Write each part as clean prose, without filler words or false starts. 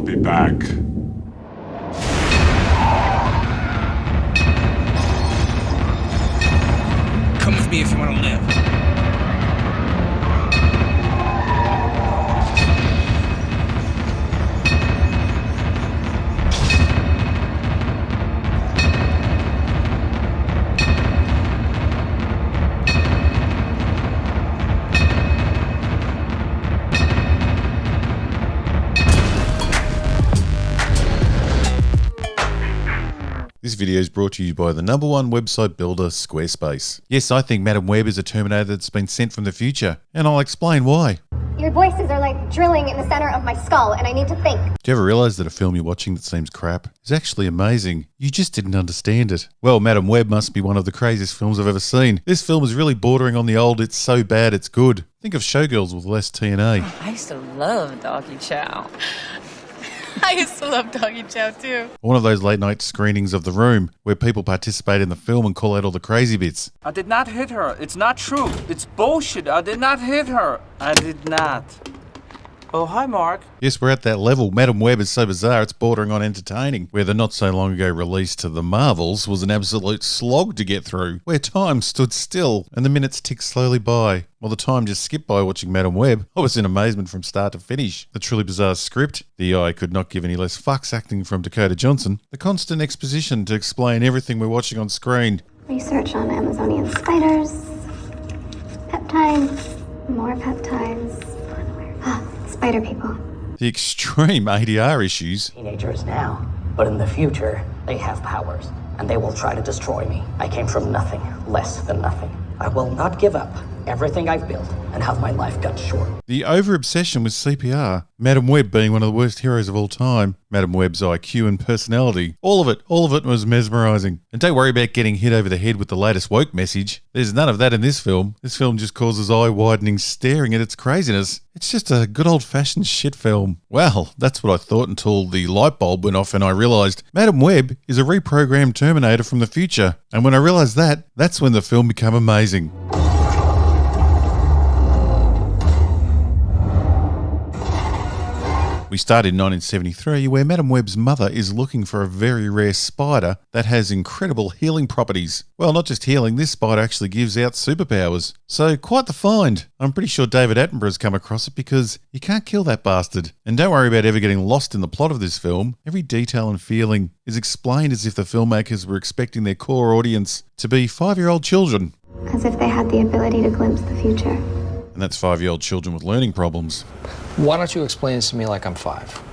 be back. Come with me if you want to live. This video is brought to you by the #1 website builder, Squarespace. Yes, I think Madam Web is a Terminator that's been sent from the future, and I'll explain why. Your voices are like drilling in the center of my skull, and I need to think. Do you ever realise that a film you're watching that seems crap is actually amazing? You just didn't understand it. Well, Madam Web must be one of the craziest films I've ever seen. This film is really bordering on the old it's so bad it's good. Think of Showgirls with less TNA. I used to love Doggy Chow. I used to love Doggy Chow too. One of those late night screenings of The Room where people participate in the film and call out all the crazy bits. I did not hit her. It's not true. It's bullshit. I did not hit her. I did not. Oh, hi, Mark. Yes, we're at that level. Madam Web is so bizarre it's bordering on entertaining, where the not so long ago release to The Marvels was an absolute slog to get through, where time stood still and the minutes ticked slowly by, while the time just skipped by watching Madam Web. I was in amazement from start to finish. The truly bizarre script, the I could not give any less fucks acting from Dakota Johnson, the constant exposition to explain everything we're watching on screen. Research on Amazonian spiders, peptides, more peptides. Spider people. The extreme ADR issues. Teenagers now, but in the future, they have powers, and they will try to destroy me. I came from nothing, less than nothing. I will not give up everything I've built and have my life cut short. The over-obsession with CPR. Madam Web being one of the worst heroes of all time. Madam Web's IQ and personality. All of it was mesmerising. And don't worry about getting hit over the head with the latest woke message. There's none of that in this film. This film just causes eye-widening staring at its craziness. It's just a good old-fashioned shit film. Well, that's what I thought until the light bulb went off and I realised Madam Web is a reprogrammed Terminator from the future. And when I realised that, that's when the film became amazing. We start in 1973 where Madam Web's mother is looking for a very rare spider that has incredible healing properties. Well, not just healing, this spider actually gives out superpowers. So quite the find. I'm pretty sure David Attenborough's come across it because you can't kill that bastard. And don't worry about ever getting lost in the plot of this film. Every detail and feeling is explained as if the filmmakers were expecting their core audience to be 5-year-old children. As if they had the ability to glimpse the future. And that's 5-year-old children with learning problems. Why don't you explain this to me like I'm 5?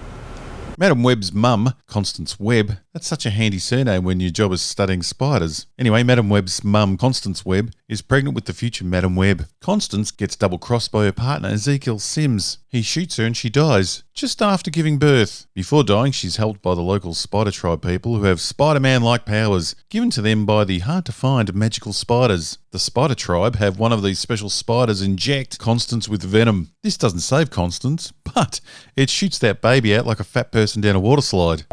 Madam Web's mum, Constance Webb, that's such a handy surname when your job is studying spiders. Anyway, Madam Web's mum, Constance Webb, is pregnant with the future Madam Web. Constance gets double-crossed by her partner, Ezekiel Sims. He shoots her and she dies, just after giving birth. Before dying, she's helped by the local spider tribe people who have Spider-Man-like powers, given to them by the hard-to-find magical spiders. The spider tribe have one of these special spiders inject Constance with venom. This doesn't save Constance, but it shoots that baby out like a fat person down a water slide.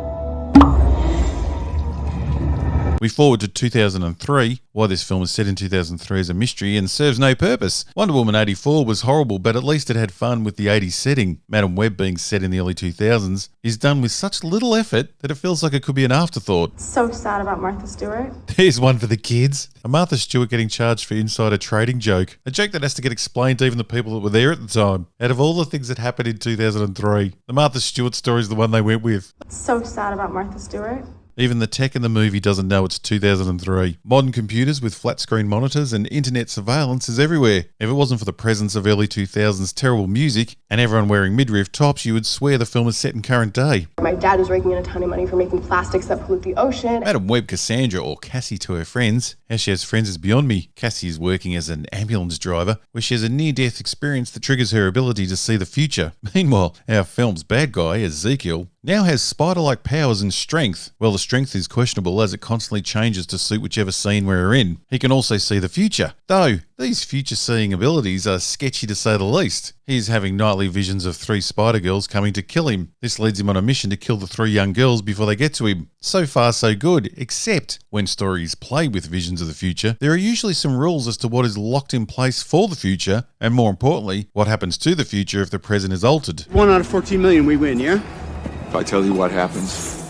We forward to 2003. Why this film is set in 2003 is a mystery and serves no purpose. Wonder Woman 84 was horrible, but at least it had fun with the 80s setting. Madam Web being set in the early 2000s is done with such little effort that it feels like it could be an afterthought. So sad about Martha Stewart. There's one for the kids. A Martha Stewart getting charged for insider trading joke. A joke that has to get explained to even the people that were there at the time. Out of all the things that happened in 2003, the Martha Stewart story is the one they went with. So sad about Martha Stewart. Even the tech in the movie doesn't know it's 2003. Modern computers with flat-screen monitors and internet surveillance is everywhere. If it wasn't for the presence of early 2000s terrible music and everyone wearing midriff tops, you would swear the film is set in current day. My dad was raking in a ton of money for making plastics that pollute the ocean. Madam Web Cassandra, or Cassie to her friends. How she has friends is beyond me. Cassie is working as an ambulance driver, where she has a near-death experience that triggers her ability to see the future. Meanwhile, our film's bad guy, Ezekiel, now has spider-like powers and strength. Well, the strength is questionable as it constantly changes to suit whichever scene we're in. He can also see the future, though these future-seeing abilities are sketchy to say the least. He's having nightly visions of 3 spider girls coming to kill him. This leads him on a mission to kill the 3 young girls before they get to him. So far so good, except when stories play with visions of the future, there are usually some rules as to what is locked in place for the future, and more importantly, what happens to the future if the present is altered. 1 out of 14 million we win, yeah? If I tell you what happens,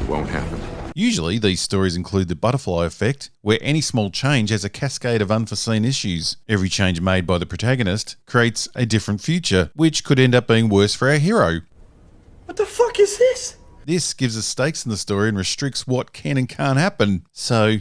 it won't happen. Usually, these stories include the butterfly effect, where any small change has a cascade of unforeseen issues. Every change made by the protagonist creates a different future, which could end up being worse for our hero. What the fuck is this? This gives us stakes in the story and restricts what can and can't happen. So,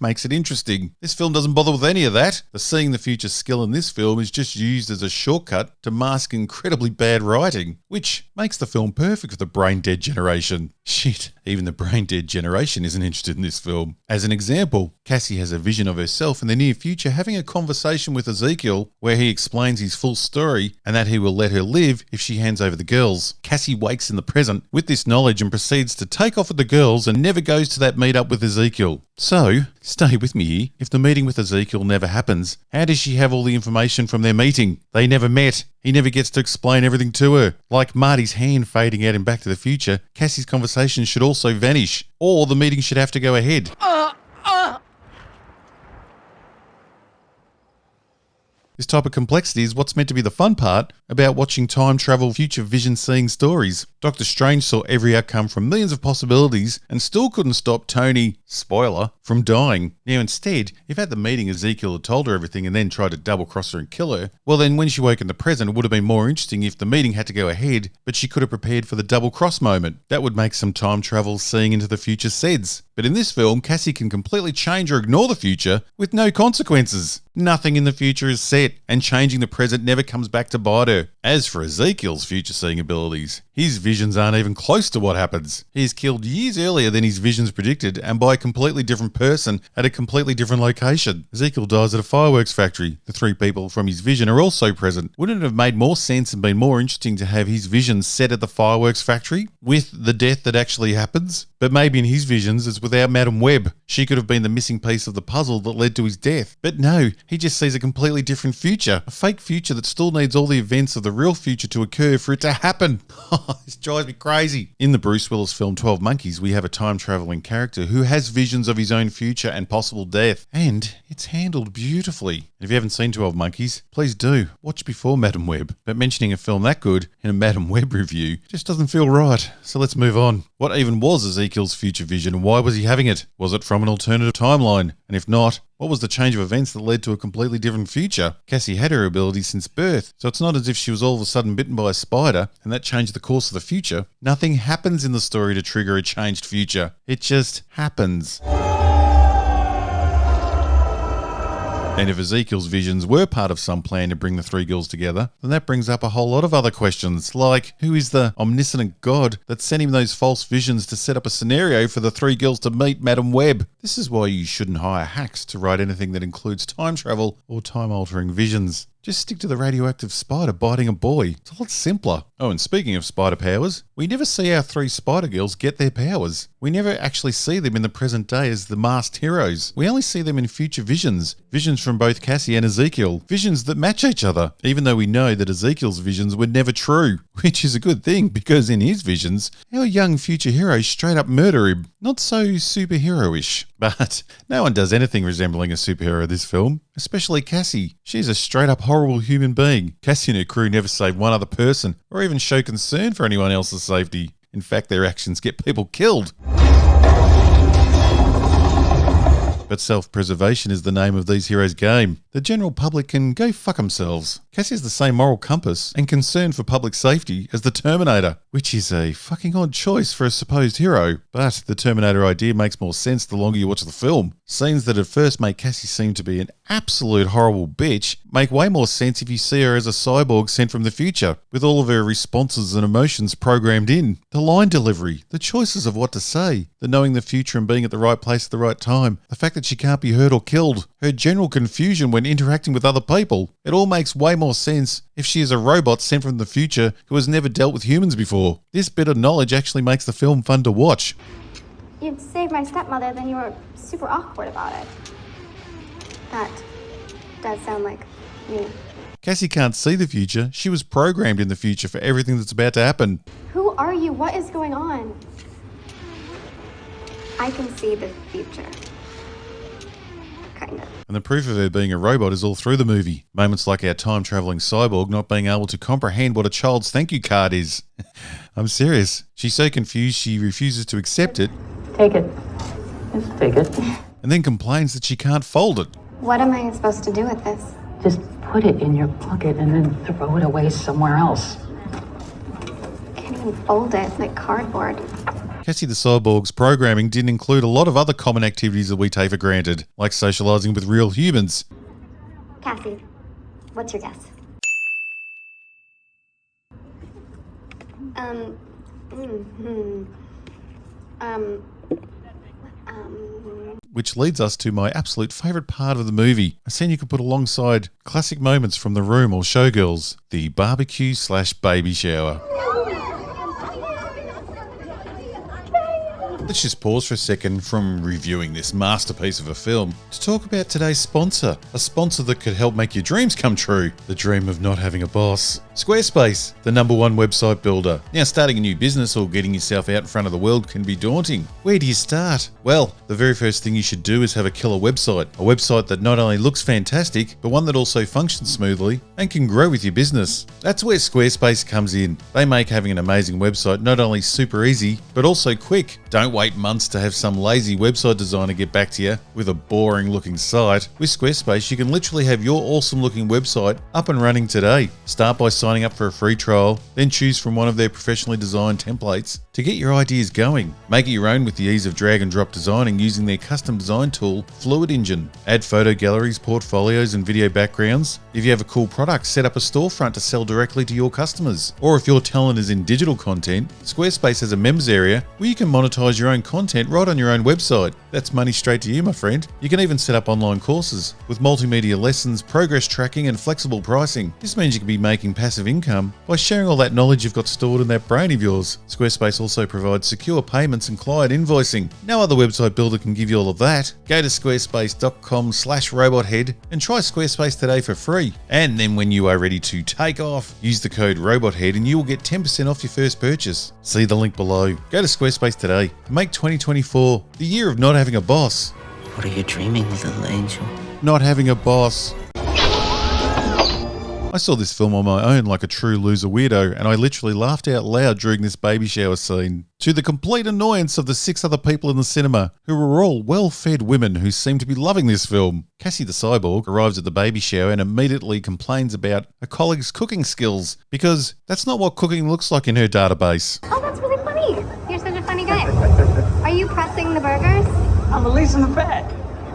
makes it interesting. This film doesn't bother with any of that. The seeing the future skill in this film is just used as a shortcut to mask incredibly bad writing, which makes the film perfect for the brain-dead generation. Shit, even the brain-dead generation isn't interested in this film. As an example, Cassie has a vision of herself in the near future having a conversation with Ezekiel where he explains his full story and that he will let her live if she hands over the girls. Cassie wakes in the present with this knowledge and proceeds to take off with the girls and never goes to that meet-up with Ezekiel. So, stay with me here. If the meeting with Ezekiel never happens, how does she have all the information from their meeting? They never met. He never gets to explain everything to her. Like Marty's hand fading out in Back to the Future, Cassie's conversation should also vanish, or the meeting should have to go ahead. This type of complexity is what's meant to be the fun part about watching time travel future vision seeing stories. Doctor Strange saw every outcome from millions of possibilities and still couldn't stop Tony, spoiler, from dying. Now instead, if at the meeting Ezekiel had told her everything and then tried to double cross her and kill her, well then when she woke in the present it would have been more interesting if the meeting had to go ahead, but she could have prepared for the double cross moment. That would make some time travel seeing into the future sense. But in this film, Cassie can completely change or ignore the future with no consequences. Nothing in the future is set, and changing the present never comes back to bite her. As for Ezekiel's future-seeing abilities, his visions aren't even close to what happens. He is killed years earlier than his visions predicted, and by a completely different person at a completely different location. Ezekiel dies at a fireworks factory. The three people from his vision are also present. Wouldn't it have made more sense and been more interesting to have his visions set at the fireworks factory, with the death that actually happens? But maybe in his visions it's without Madam Webb. She could have been the missing piece of the puzzle that led to his death. But no, he just sees a completely different future. A fake future that still needs all the events of the real future to occur for it to happen. This drives me crazy. In the Bruce Willis film 12 Monkeys, we have a time-traveling character who has visions of his own future and possible death. And it's handled beautifully. If you haven't seen 12 Monkeys, please do. Watch before Madam Webb. But mentioning a film that good in a Madam Webb review just doesn't feel right. So let's move on. What even was Ezekiel's future vision and why was he having it? Was it from an alternative timeline? And if not, what was the change of events that led to a completely different future? Cassie had her abilities since birth, so it's not as if she was all of a sudden bitten by a spider and that changed the course of the future. Nothing happens in the story to trigger a changed future. It just happens. And if Ezekiel's visions were part of some plan to bring the three girls together, then that brings up a whole lot of other questions, like who is the omniscient God that sent him those false visions to set up a scenario for the three girls to meet Madam Webb? This is why you shouldn't hire hacks to write anything that includes time travel or time-altering visions. Just stick to the radioactive spider biting a boy. It's a lot simpler. Oh, and speaking of spider powers, we never see our three spider girls get their powers. We never actually see them in the present day as the masked heroes. We only see them in future visions. Visions from both Cassie and Ezekiel. Visions that match each other, even though we know that Ezekiel's visions were never true. Which is a good thing, because in his visions, our young future heroes straight up murder him. Not so superhero-ish. But no one does anything resembling a superhero in this film, especially Cassie. She's a straight up horrible human being. Cassie and her crew never save one other person, or even show concern for anyone else's safety. In fact, their actions get people killed. But self-preservation is the name of these heroes' game. The general public can go fuck themselves. Cassie has the same moral compass and concern for public safety as the Terminator, which is a fucking odd choice for a supposed hero. But the Terminator idea makes more sense the longer you watch the film. Scenes that at first make Cassie seem to be an absolute horrible bitch make way more sense if you see her as a cyborg sent from the future, with all of her responses and emotions programmed in. The line delivery, the choices of what to say, the knowing the future and being at the right place at the right time, the fact that she can't be hurt or killed, her general confusion when interacting with other people. It all makes way more sense if she is a robot sent from the future who has never dealt with humans before. This bit of knowledge actually makes the film fun to watch. You saved my stepmother, then you were super awkward about it. That does sound like me. Cassie can't see the future. She was programmed in the future for everything that's about to happen. Who are you? What is going on? I can see the future. kind of. And the proof of her being a robot is all through the movie. Moments like our time-traveling cyborg not being able to comprehend what a child's thank you card is. I'm serious. She's so confused she refuses to accept it. Take it. Just take it. And then complains that she can't fold it. What am I supposed to do with this? Just put it in your pocket and then throw it away somewhere else. Can't even fold it. It's like cardboard. Cassie the Cyborg's programming didn't include a lot of other common activities that we take for granted, like socializing with real humans. Cassie, what's your guess? Which leads us to my absolute favourite part of the movie, a scene you could put alongside classic moments from The Room or Showgirls, the barbecue/baby shower. Let's just pause for a second from reviewing this masterpiece of a film to talk about today's sponsor, a sponsor that could help make your dreams come true, the dream of not having a boss. Squarespace, the #1 website builder. Now, starting a new business or getting yourself out in front of the world can be daunting. Where do you start? Well, the very first thing you should do is have a killer website. A website that not only looks fantastic, but one that also functions smoothly and can grow with your business. That's where Squarespace comes in. They make having an amazing website not only super easy, but also quick. Don't wait months to have some lazy website designer get back to you with a boring looking site. With Squarespace, you can literally have your awesome looking website up and running today. Start by signing up for a free trial, then choose from one of their professionally designed templates to get your ideas going. Make it your own with the ease of drag and drop designing using their custom design tool, Fluid Engine. Add photo galleries, portfolios, and video backgrounds. If you have a cool product, set up a storefront to sell directly to your customers. Or if your talent is in digital content, Squarespace has a members area where you can monetize your own content right on your own website. That's money straight to you, my friend. You can even set up online courses with multimedia lessons, progress tracking, and flexible pricing. This means you can be making passive income by sharing all that knowledge you've got stored in that brain of yours. Squarespace also provides secure payments and client invoicing. No other website builder can give you all of that. Go to squarespace.com/robothead and try Squarespace today for free. And then when you are ready to take off, use the code robothead and you will get 10% off your first purchase. See the link below. Go to Squarespace today and make 2024 the year of not having a boss. What are you dreaming, little angel? Not having a boss. I saw this film on my own like a true loser weirdo, and I literally laughed out loud during this baby shower scene, to the complete annoyance of the 6 other people in the cinema, who were all well-fed women who seemed to be loving this film. Cassie the Cyborg arrives at the baby shower and immediately complains about a colleague's cooking skills, because that's not what cooking looks like in her database. Oh, that's really funny. You're such a funny guy. Are you pressing the burgers? I'm releasing the fat.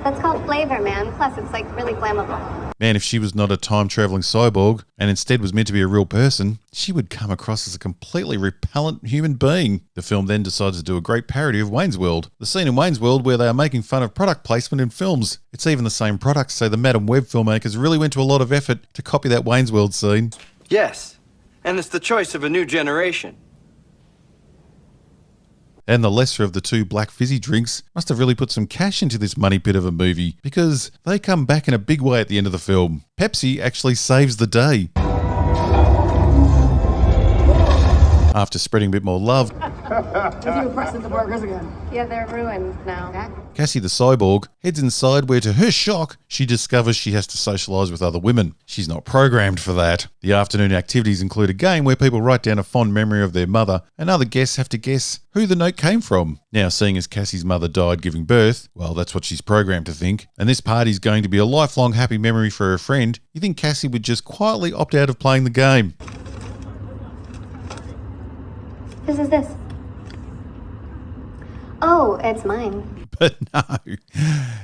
That's called flavor, man. Plus, it's like really flammable. Man, if she was not a time-traveling cyborg and instead was meant to be a real person, she would come across as a completely repellent human being. The film then decides to do a great parody of Wayne's World. The scene in Wayne's World where they are making fun of product placement in films. It's even the same product, so the Madam Web filmmakers really went to a lot of effort to copy that Wayne's World scene. Yes, and it's the choice of a new generation. And the lesser of the 2 black fizzy drinks must have really put some cash into this money pit of a movie, because they come back in a big way at the end of the film. Pepsi actually saves the day. After spreading a bit more love, Have you pressing the burgers again? Yeah, they're ruined now. Cassie the Cyborg heads inside where, to her shock, she discovers she has to socialise with other women. She's not programmed for that. The afternoon activities include a game where people write down a fond memory of their mother, and other guests have to guess who the note came from. Now, seeing as Cassie's mother died giving birth, well, that's what she's programmed to think, and this party's going to be a lifelong happy memory for her friend, you think Cassie would just quietly opt out of playing the game. Whose is this? Oh, it's mine. But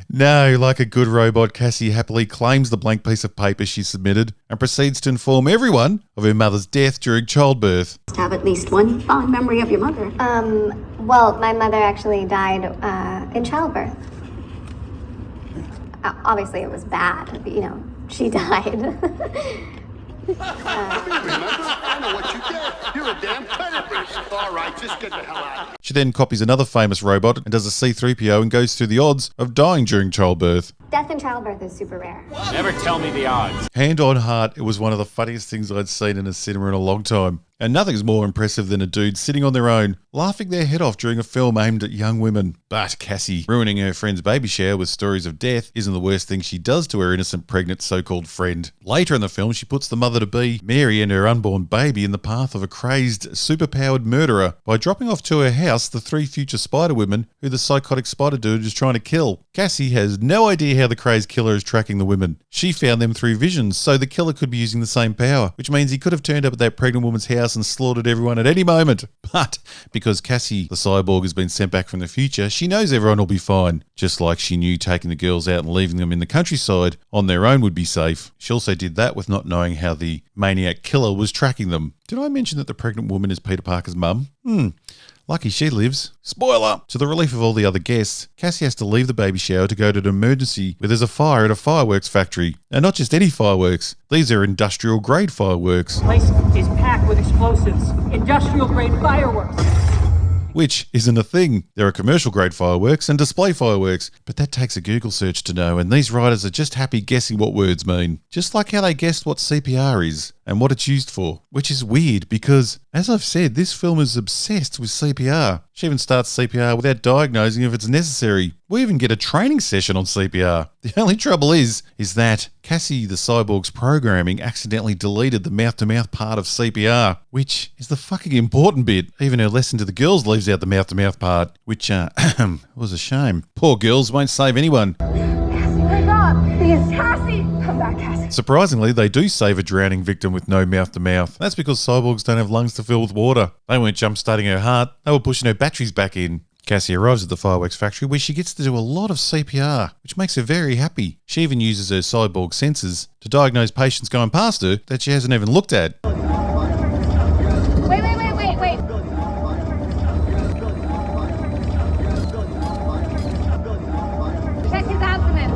no, like a good robot, Cassie happily claims the blank piece of paper she submitted and proceeds to inform everyone of her mother's death during childbirth. Have at least one fond memory of your mother. Well, my mother actually died in childbirth. Obviously, it was bad. You know, she died. I know what you did. You're a damn predator. All right, just get the hell out. She then copies another famous robot and does a C-3PO and goes through the odds of dying during childbirth. Death in childbirth is super rare. Never tell me the odds. Hand on heart, it was one of the funniest things I'd seen in a cinema in a long time. And nothing's more impressive than a dude sitting on their own, laughing their head off during a film aimed at young women. But Cassie ruining her friend's baby shower with stories of death isn't the worst thing she does to her innocent pregnant so-called friend. Later in the film, she puts the mother-to-be, Mary, and her unborn baby in the path of a crazed, superpowered murderer by dropping off to her house the 3 future spider women who the psychotic spider dude is trying to kill. Cassie has no idea how the crazed killer is tracking the women. She found them through visions, so the killer could be using the same power, which means he could have turned up at that pregnant woman's house and slaughtered everyone at any moment. But because Cassie, the cyborg, has been sent back from the future, she knows everyone will be fine. Just like she knew taking the girls out and leaving them in the countryside on their own would be safe. She also did that with not knowing how the maniac killer was tracking them. Did I mention that the pregnant woman is Peter Parker's mum? Lucky she lives. Spoiler! To the relief of all the other guests, Cassie has to leave the baby shower to go to an emergency where there's a fire at a fireworks factory. And not just any fireworks. These are industrial grade fireworks. The place is packed with explosives. Industrial grade fireworks. Which isn't a thing. There are commercial grade fireworks and display fireworks, but that takes a Google search to know, and these writers are just happy guessing what words mean. Just like how they guessed what CPR is and what it's used for, which is weird because, as I've said, this film is obsessed with CPR. She even starts CPR without diagnosing if it's necessary. We even get a training session on CPR. The only trouble is that Cassie the cyborg's programming accidentally deleted the mouth-to-mouth part of CPR, which is the fucking important bit. Even her lesson to the girls leaves out the mouth-to-mouth part, which was a shame. Poor girls won't save anyone. Cassie, wake up! Please, Cassie! Come back, Cassie. Surprisingly, they do save a drowning victim with no mouth-to-mouth. That's because cyborgs don't have lungs to fill with water. They weren't jump-starting her heart, they were pushing her batteries back in. Cassie arrives at the fireworks factory where she gets to do a lot of CPR, which makes her very happy. She even uses her cyborg senses to diagnose patients going past her that she hasn't even looked at. Wait. Check his abdomen.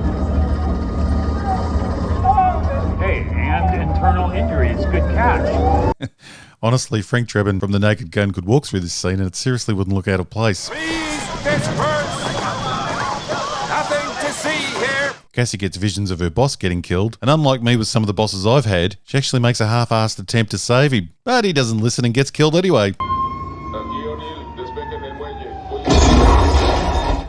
Hey, and internal injuries. Good catch. Honestly, Frank Drebin from The Naked Gun could walk through this scene and it seriously wouldn't look out of place. Please disperse. Nothing to see here. Cassie gets visions of her boss getting killed, and unlike me with some of the bosses I've had, she actually makes a half-assed attempt to save him. But he doesn't listen and gets killed anyway.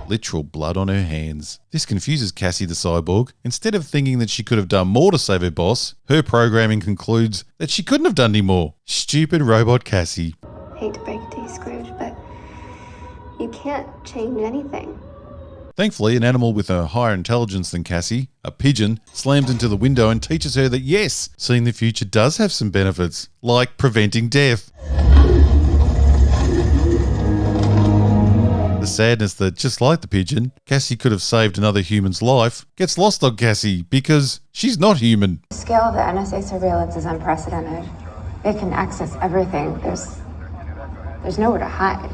Literal blood on her hands. This confuses Cassie the cyborg. Instead of thinking that she could have done more to save her boss, her programming concludes that she couldn't have done any more. Stupid robot Cassie. Hate to break it to you, Scrooge, but you can't change anything. Thankfully, an animal with a higher intelligence than Cassie, a pigeon, slams into the window and teaches her that yes, seeing the future does have some benefits, like preventing death. The sadness that, just like the pigeon, Cassie could have saved another human's life gets lost on Cassie because she's not human. The scale of the NSA surveillance is unprecedented. They can access everything. There's nowhere to hide.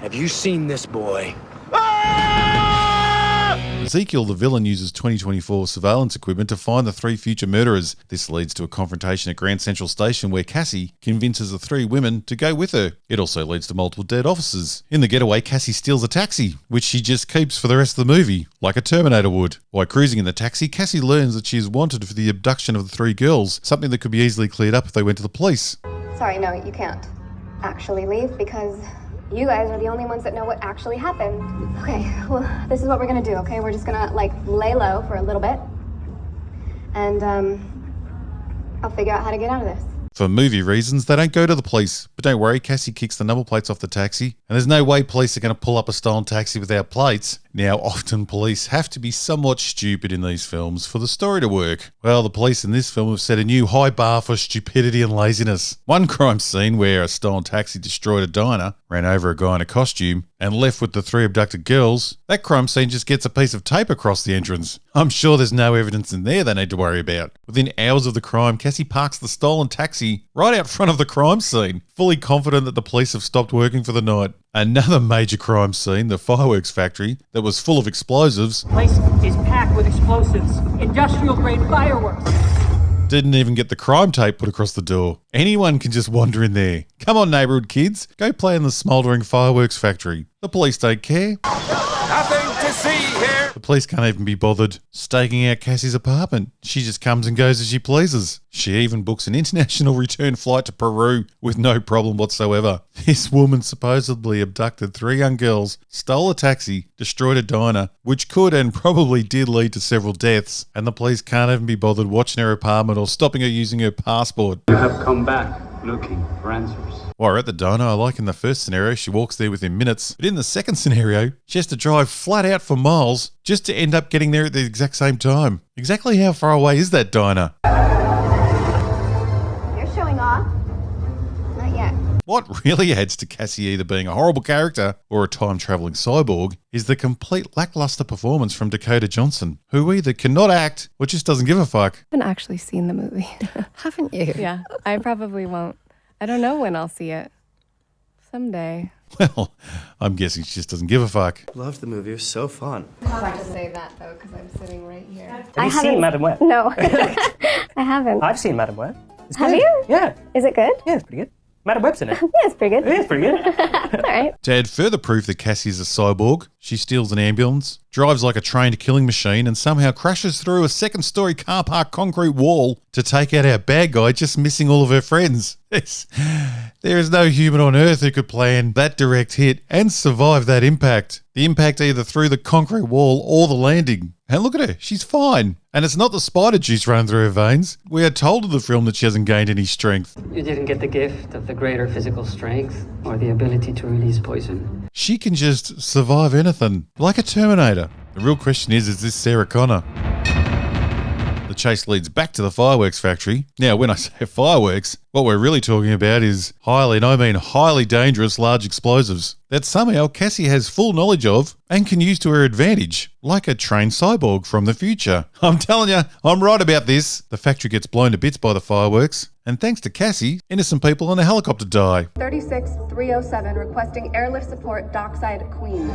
Have you seen this boy? Ezekiel, the villain, uses 2024 surveillance equipment to find the 3 future murderers. This leads to a confrontation at Grand Central Station where Cassie convinces the 3 women to go with her. It also leads to multiple dead officers. In the getaway, Cassie steals a taxi, which she just keeps for the rest of the movie, like a Terminator would. While cruising in the taxi, Cassie learns that she is wanted for the abduction of the 3 girls, something that could be easily cleared up if they went to the police. Sorry, no, you can't actually leave because you guys are the only ones that know what actually happened. Okay, well, this is what we're gonna do, okay? We're just gonna, lay low for a little bit. And, I'll figure out how to get out of this. For movie reasons, they don't go to the police. But don't worry, Cassie kicks the number plates off the taxi, and there's no way police are going to pull up a stolen taxi without plates. Now, often police have to be somewhat stupid in these films for the story to work. Well, the police in this film have set a new high bar for stupidity and laziness. One crime scene where a stolen taxi destroyed a diner, ran over a guy in a costume, and left with the 3 abducted girls, that crime scene just gets a piece of tape across the entrance. I'm sure there's no evidence in there they need to worry about. Within hours of the crime, Cassie parks the stolen taxi right out front of the crime scene, fully confident that the police have stopped working for the night. Another major crime scene, the fireworks factory, that was full of explosives. The place is packed with explosives. Industrial grade fireworks. Didn't even get the crime tape put across the door. Anyone can just wander in there. Come on, neighbourhood kids, go play in the smouldering fireworks factory. The police don't care. Nothing to see here. The police can't even be bothered staking out Cassie's apartment. She just comes and goes as she pleases. She even books an international return flight to Peru with no problem whatsoever. This woman supposedly abducted 3 young girls, stole a taxi, destroyed a diner, which could and probably did lead to several deaths, and the police can't even be bothered watching her apartment or stopping her using her passport. You have come back looking for answers. While we're at the diner, I like in the first scenario, she walks there within minutes. But in the second scenario, she has to drive flat out for miles just to end up getting there at the exact same time. Exactly how far away is that diner? You're showing off. Not yet. What really adds to Cassie either being a horrible character or a time-travelling cyborg is the complete lackluster performance from Dakota Johnson, who either cannot act or just doesn't give a fuck. I haven't actually seen the movie. Haven't you? Yeah, I probably won't. I don't know when I'll see it. Someday. Well, I'm guessing she just doesn't give a fuck. Loved the movie. It was so fun. It's hard to say that, though, because I'm sitting right here. Have you seen Madam Web? No, I haven't. I've seen Madam Web. It's Have good. you? Yeah. Is it good? Yeah, it's pretty good. Madam Web's in it. Yeah, it's pretty good. It is pretty good. All right. To add further proof that Cassie is a cyborg, she steals an ambulance, drives like a trained killing machine, and somehow crashes through a second-story car park concrete wall to take out our bad guy, just missing all of her friends. There is no human on Earth who could plan that direct hit and survive that impact. The impact either through the concrete wall or the landing. And look at her, she's fine. And it's not the spider juice running through her veins. We are told in the film that she hasn't gained any strength. You didn't get the gift of the greater physical strength or the ability to release poison. She can just survive anything, like a Terminator. The real question is this Sarah Connor? The chase leads back to the fireworks factory. Now, when I say fireworks, what we're really talking about is highly, and I mean highly dangerous large explosives that somehow Cassie has full knowledge of and can use to her advantage, like a trained cyborg from the future. I'm telling you, I'm right about this. The factory gets blown to bits by the fireworks, and thanks to Cassie, innocent people on a helicopter die. 36307 requesting airlift support dockside Queens.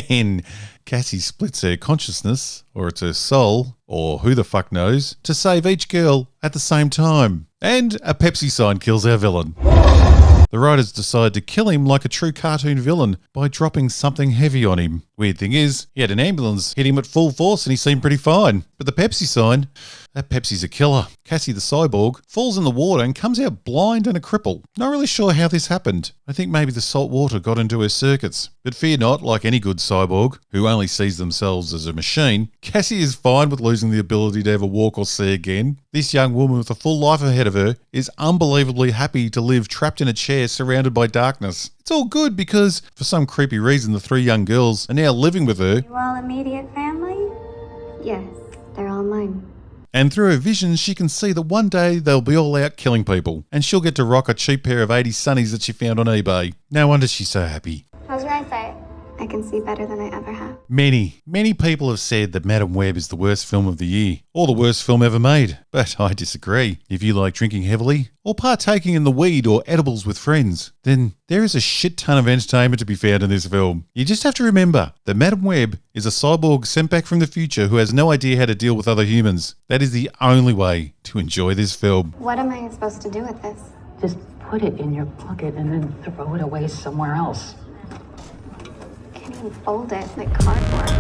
And Cassie splits her consciousness, or it's her soul, or who the fuck knows, to save each girl at the same time. And a Pepsi sign kills our villain. The writers decide to kill him like a true cartoon villain by dropping something heavy on him. Weird thing is, he had an ambulance hit him at full force and he seemed pretty fine. But the Pepsi sign, that Pepsi's a killer. Cassie the cyborg falls in the water and comes out blind and a cripple. Not really sure how this happened. I think maybe the salt water got into her circuits. But fear not, like any good cyborg, who only sees themselves as a machine, Cassie is fine with losing the ability to ever walk or see again. This young woman with a full life ahead of her is unbelievably happy to live trapped in a chair surrounded by darkness. It's all good because, for some creepy reason, the 3 young girls are now living with her. You all immediate family? Yes, they're all mine. And through her visions, she can see that one day they'll be all out killing people, and she'll get to rock a cheap pair of 80s sunnies that she found on eBay. No wonder she's so happy. How's your eyesight? I can see better than I ever have. Many people have said that Madam Web is the worst film of the year, or the worst film ever made. But I disagree. If you like drinking heavily, or partaking in the weed or edibles with friends, then there is a shit ton of entertainment to be found in this film. You just have to remember that Madam Web is a cyborg sent back from the future who has no idea how to deal with other humans. That is the only way to enjoy this film. What am I supposed to do with this? Just put it in your pocket and then throw it away somewhere else. Can't even fold it like cardboard.